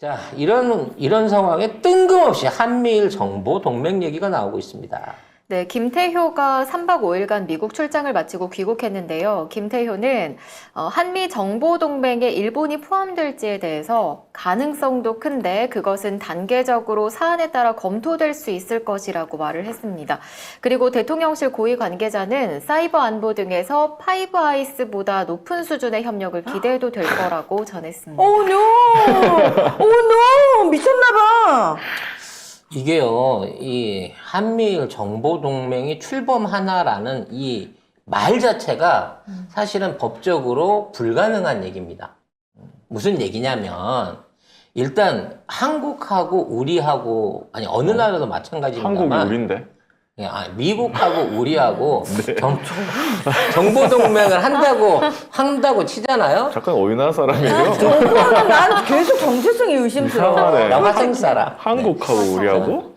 자, 이런 상황에 뜬금없이 한미일 정보 동맹 얘기가 나오고 있습니다. 네, 김태효가 3박 5일간 미국 출장을 마치고 귀국했는데요. 김태효는 한미 정보동맹에 일본이 포함될지에 대해서 가능성도 큰데 그것은 단계적으로 사안에 따라 검토될 수 있을 것이라고 말을 했습니다. 그리고 대통령실 고위 관계자는 사이버 안보 등에서 파이브 아이스보다 높은 수준의 협력을 기대해도 될 거라고 전했습니다. 오, 노! 오, 노! 미쳤나봐! 이게요, 이 한미일 정보동맹이 출범하나라는 이 말 자체가 사실은 법적으로 불가능한 얘기입니다. 무슨 얘기냐면, 일단 한국하고 우리하고, 아니, 어느 나라도 마찬가지입니다만. 한국이 우린데? 미국하고 우리하고 정보동맹을 한다고 치잖아요? 잠깐 어느 나라 사람이에요? 정부하면 난 계속 정체성이 의심스러워. 이상하네. 나 화성 사람. 한국하고 우리하고?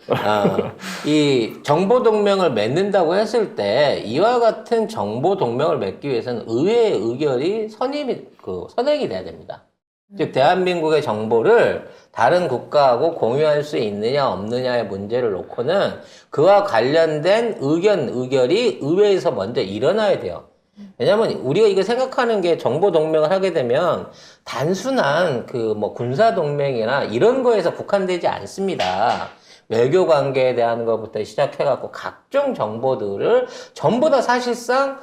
이 정보동맹을 맺는다고 했을 때 이와 같은 정보동맹을 맺기 위해서는 의회의 의결이 선행이 돼야 됩니다. 즉 대한민국의 정보를 다른 국가하고 공유할 수 있느냐 없느냐의 문제를 놓고는 그와 관련된 의결이 의회에서 먼저 일어나야 돼요. 왜냐면 우리가 이거 생각하는 게 정보동맹을 하게 되면 단순한 군사동맹이나 이런 거에서 국한되지 않습니다. 외교 관계에 대한 것부터 시작해갖고 각종 정보들을 전부 다 사실상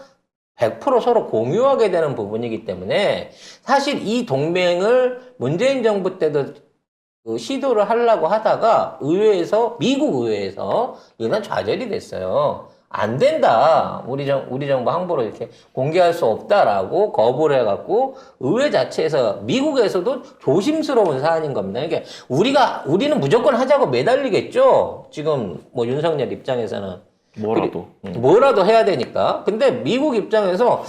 100% 서로 공유하게 되는 부분이기 때문에 사실 이 동맹을 문재인 정부 때도 시도를 하려고 하다가 미국 의회에서 이건 좌절이 됐어요. 안 된다. 우리 정부 함부로 이렇게 공개할 수 없다라고 거부를 해갖고 의회 자체에서 미국에서도 조심스러운 사안인 겁니다. 그러니까 우리는 무조건 하자고 매달리겠죠. 지금 윤석열 입장에서는. 뭐라도 해야 되니까. 근데 미국 입장에서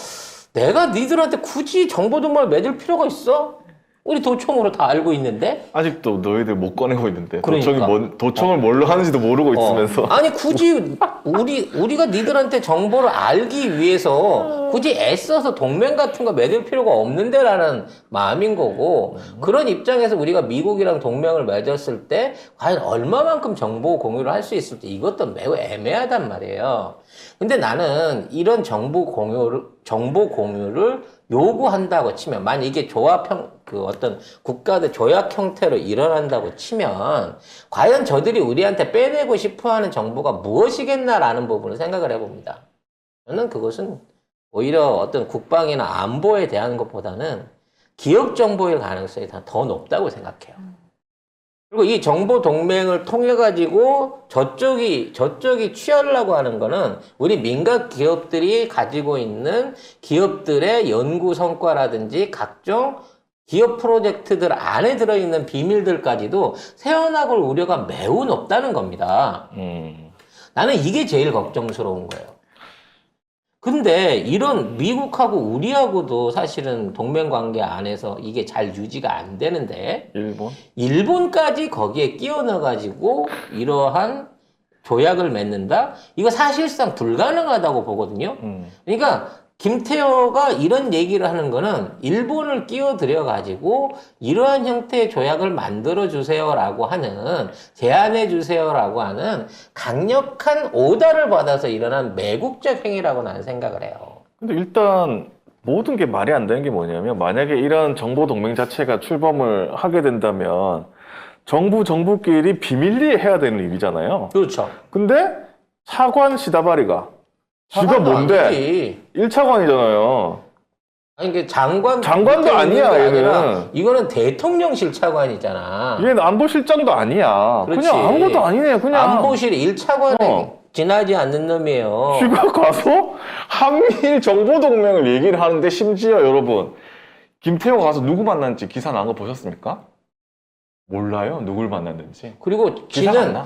내가 니들한테 굳이 정보동맹을 맺을 필요가 있어? 우리 도청으로 다 알고 있는데? 아직도 너희들 못 꺼내고 있는데. 그러니까. 도청을 뭘로 하는지도 모르고 있으면서. 아니, 굳이 우리가 니들한테 정보를 알기 위해서 굳이 애써서 동맹 같은 거 맺을 필요가 없는데라는 마음인 거고, 그런 입장에서 우리가 미국이랑 동맹을 맺었을 때 과연 얼마만큼 정보 공유를 할 수 있을지 이것도 매우 애매하단 말이에요. 근데 나는 이런 정보 공유를 요구한다고 치면, 만약 이게 어떤 국가들 조약 형태로 일어난다고 치면, 과연 저들이 우리한테 빼내고 싶어 하는 정보가 무엇이겠나라는 부분을 생각을 해봅니다. 저는 그것은 오히려 어떤 국방이나 안보에 대한 것보다는 기업 정보일 가능성이 더 높다고 생각해요. 그리고 이 정보 동맹을 통해 가지고 저쪽이 취하려고 하는 거는 우리 민간 기업들이 가지고 있는 기업들의 연구 성과라든지 각종 기업 프로젝트들 안에 들어있는 비밀들까지도 새어나갈 우려가 매우 높다는 겁니다. 나는 이게 제일 걱정스러운 거예요. 근데 이런 미국하고 우리하고도 사실은 동맹 관계 안에서 이게 잘 유지가 안 되는데 일본까지 거기에 끼워 넣어가지고 이러한 조약을 맺는다? 이거 사실상 불가능하다고 보거든요. 그러니까 김태호가 이런 얘기를 하는 거는 일본을 끼워들여가지고 이러한 형태의 조약을 만들어주세요라고 하는, 제안해주세요라고 하는 강력한 오더를 받아서 일어난 매국적 행위라고 나는 생각을 해요. 근데 일단 모든 게 말이 안 되는 게 뭐냐면, 만약에 이런 정보동맹 자체가 출범을 하게 된다면 정부끼리 비밀리에 해야 되는 일이잖아요. 그렇죠. 근데 차관 시다바리가 지가 뭔데? 아니지. 1차관이잖아요. 아니, 이게 장관도 아니야, 얘는. 이거는 대통령실 차관이잖아. 얘는 안보실장도 아니야. 그렇지. 그냥 아무것도 아니네, 그냥. 안보실 1차관에 지나지 않는 놈이에요. 지가 가서 한미일 정보동맹을 얘기를 하는데, 심지어 여러분, 김태호가 가서 누구 만났는지 기사 난 거 보셨습니까? 몰라요? 누굴 만났는지. 그리고 지는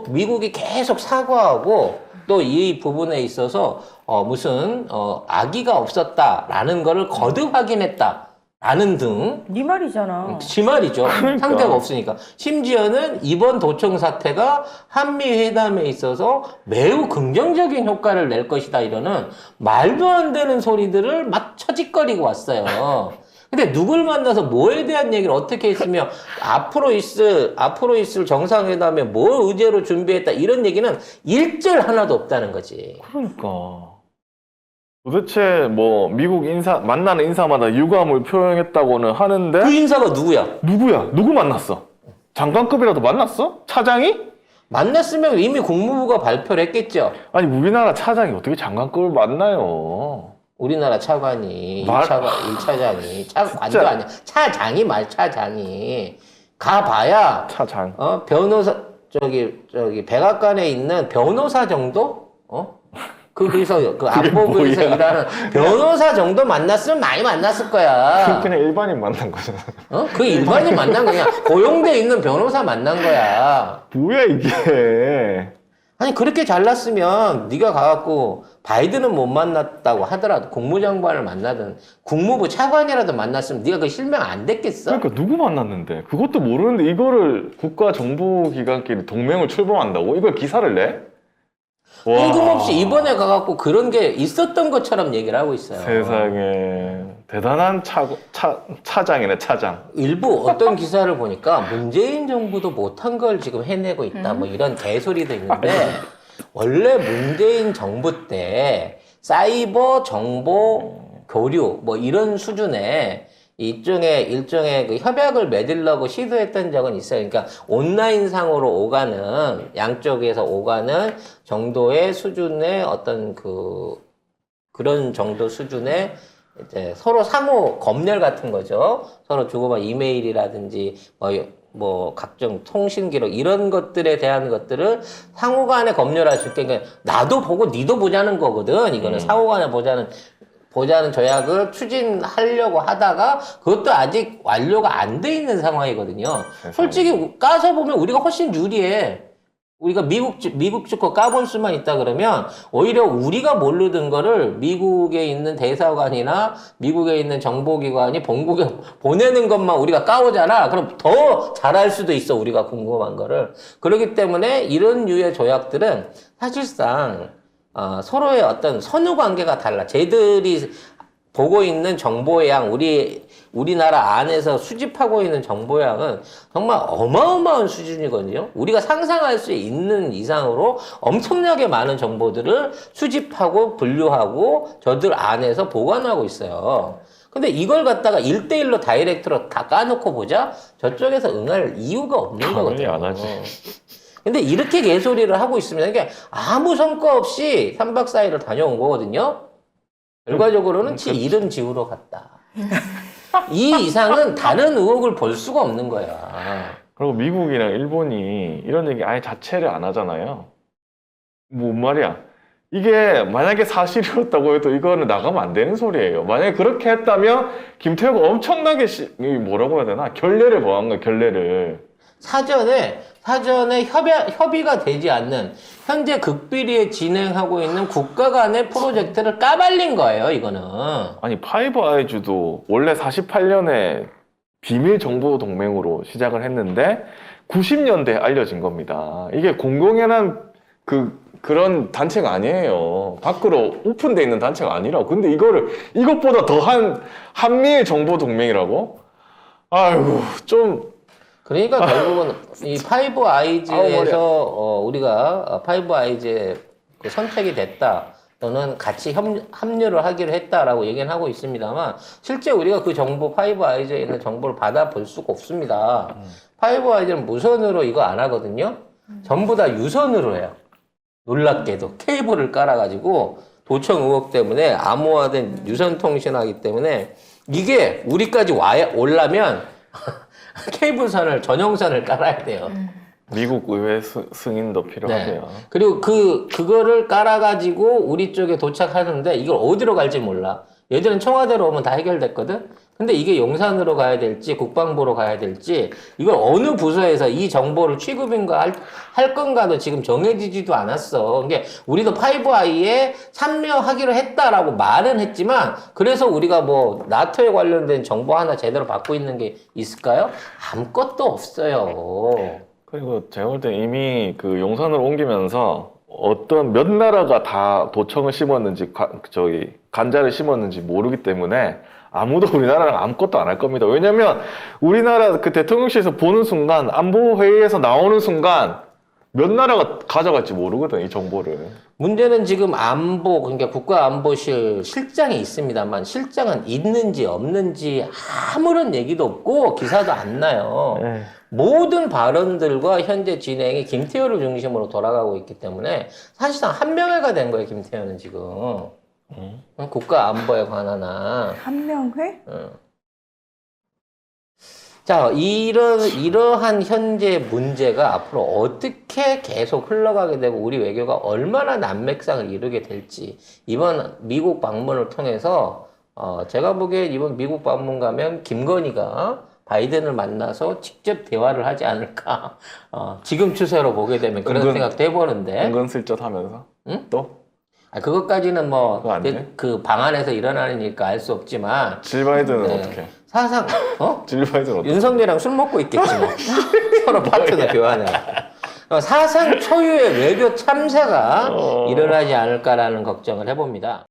미국이 계속 사과하고 또 이 부분에 있어서 악의가 없었다라는 거를 거듭 확인했다라는 등. 네 말이잖아. 지 말이죠. 그러니까. 상태가 없으니까. 심지어는 이번 도청 사태가 한미 회담에 있어서 매우 긍정적인 효과를 낼 것이다, 이러는 말도 안 되는 소리들을 막 처짓거리고 왔어요. 근데 누굴 만나서 뭐에 대한 얘기를 어떻게 했으며 앞으로 있을 정상회담에 뭘 의제로 준비했다 이런 얘기는 일절 하나도 없다는 거지. 그러니까. 도대체 뭐 미국 인사 만나는 인사마다 유감을 표현했다고는 하는데 그 인사가 누구야? 누구야? 누구 만났어? 장관급이라도 만났어? 차장이? 만났으면 이미 국무부가 발표를 했겠죠. 아니 우리나라 차장이 어떻게 장관급을 만나요? 우리나라 차관이 말- 1차장이 차관도 진짜. 아니야. 차장이 차장이 가봐야 차장. 변호사 백악관에 있는 변호사 정도? 그래서 그 안보부에서 뭐야? 일하는 변호사 정도 만났으면 많이 만났을 거야. 그냥 일반인 만난 거잖아. 그 일반인 만난 거야. 고용돼 있는 변호사 만난 거야. 뭐야 이게? 아니 그렇게 잘났으면 네가 가갖고 바이든은 못 만났다고 하더라도 국무장관을 만나든 국무부 차관이라도 만났으면 네가 그 실명 안 됐겠어? 그러니까 누구 만났는데? 그것도 모르는데 이거를 국가정보기관끼리 동맹을 출범한다고? 이걸 기사를 내? 와. 뜬금없이 이번에 가갖고 그런 게 있었던 것처럼 얘기를 하고 있어요. 세상에 대단한 차장이네 차장. 일부 어떤 기사를 보니까 문재인 정부도 못한 걸 지금 해내고 있다 뭐 이런 개소리도 있는데 원래 문재인 정부 때 사이버 정보 교류 뭐 이런 수준의 일종의 그 협약을 맺으려고 시도했던 적은 있어요. 그러니까 온라인상으로 오가는 양쪽에서 오가는 정도의 수준의 어떤 그런 정도 수준의 이제 서로 상호 검열 같은 거죠. 서로 주고받은 이메일이라든지 뭐 각종 통신 기록 이런 것들에 대한 것들을 상호간에 검열할 수 있게 그러니까 나도 보고 니도 보자는 거거든. 이거는 상호간에 보자는 조약을 추진하려고 하다가 그것도 아직 완료가 안 돼 있는 상황이거든요. 솔직히 까서 보면 우리가 훨씬 유리해. 우리가 미국 거 까볼 수만 있다 그러면 오히려 우리가 모르던 거를 미국에 있는 대사관이나 미국에 있는 정보기관이 본국에 보내는 것만 우리가 까오잖아. 그럼 더 잘할 수도 있어. 우리가 궁금한 거를. 그렇기 때문에 이런 류의 조약들은 사실상 서로의 어떤 선후 관계가 달라. 쟤들이 보고 있는 정보의 양, 우리나라 안에서 수집하고 있는 정보의 양은 정말 어마어마한 수준이거든요. 우리가 상상할 수 있는 이상으로 엄청나게 많은 정보들을 수집하고 분류하고 저들 안에서 보관하고 있어요. 근데 이걸 갖다가 1대1로 다이렉트로 다 까놓고 보자? 저쪽에서 응할 이유가 없는 당연히 거거든요. 안 하지. 근데 이렇게 개소리를 하고 있으면 이게 아무 성과 없이 3박 4일을 다녀온 거거든요. 결과적으로는 지 이름 지우러 갔다. 이 이상은 다른 의혹을 볼 수가 없는 거야. 그리고 미국이랑 일본이 이런 얘기 아예 자체를 안 하잖아요. 뭔 말이야? 이게 만약에 사실이었다고 해도 이거는 나가면 안 되는 소리예요. 만약에 그렇게 했다면 김태호가 엄청나게 뭐라고 해야 되나? 결례를 범한 거야, 결례를. 사전에 협의가 되지 않는 현재 극비리에 진행하고 있는 국가 간의 프로젝트를 까발린 거예요, 이거는. 아니 파이브 아이즈도 원래 48년에 비밀 정보 동맹으로 시작을 했는데 90년대에 알려진 겁니다. 이게 공공연한 그런 단체가 아니에요. 밖으로 오픈돼 있는 단체가 아니라고. 근데 이것보다 더한 한미일 정보 동맹이라고? 아이고 좀. 그러니까 결국은 이 파이브 아이즈에서 우리가 파이브 아이즈에 그 선택이 됐다. 또는 같이 합류를 하기로 했다라고 얘기는 하고 있습니다만 실제 우리가 그 정보 파이브 아이즈에 있는 정보를 받아볼 수가 없습니다. 파이브 아이즈는 무선으로 이거 안 하거든요. 전부 다 유선으로 해요. 놀랍게도 케이블을 깔아가지고 도청 의혹 때문에 암호화된 유선 통신하기 때문에 이게 우리까지 오려면 케이블선을 전용선을 깔아야 돼요. 미국 의회 승인도 필요하대요. 네. 그리고 그거를 깔아가지고 우리 쪽에 도착하는데 이걸 어디로 갈지 몰라. 얘들은 청와대로 오면 다 해결됐거든? 근데 이게 용산으로 가야 될지 국방부로 가야 될지 이걸 어느 부서에서 이 정보를 취급인가 할 건가도 지금 정해지지도 않았어. 그러니까 우리도 파이브 아이에 참여하기로 했다라고 말은 했지만 그래서 우리가 뭐 나토에 관련된 정보 하나 제대로 받고 있는 게 있을까요? 아무것도 없어요. 그리고 제가 볼 때 이미 그 용산으로 옮기면서 어떤 몇 나라가 다 도청을 심었는지 간자를 심었는지 모르기 때문에 아무도 우리나라랑 아무것도 안 할 겁니다. 왜냐면 우리나라 그 대통령실에서 보는 순간 안보 회의에서 나오는 순간 몇 나라가 가져갈지 모르거든, 이 정보를. 문제는 지금 안보, 그러니까 국가안보실 실장이 있습니다만 실장은 있는지 없는지 아무런 얘기도 없고 기사도 안 나요. 네. 모든 발언들과 현재 진행이 김태효를 중심으로 돌아가고 있기 때문에 사실상 한명회가 된 거예요, 김태효는 지금. 국가안보에 관한 한. 한명회? 자, 이러한 현재 문제가 앞으로 어떻게 계속 흘러가게 되고 우리 외교가 얼마나 난맥상을 이루게 될지 이번 미국 방문을 통해서 제가 보기엔 이번 미국 방문 가면 김건희가 바이든을 만나서 직접 대화를 하지 않을까 지금 추세로 보게 되면 그런 생각도 해보는데 은근슬쩍 하면서. 응? 또? 그것까지는 뭐 그거 안 돼? 그 방안에서 일어나는 일까 알 수 없지만 질 바이든은 네. 어떻게? 사상 질 바이든은 어떻게? 윤석열이랑 술 먹고 있겠지 뭐. 서로 파트너 교환해. 사상 초유의 외교 참사가 일어나지 않을까라는 걱정을 해봅니다.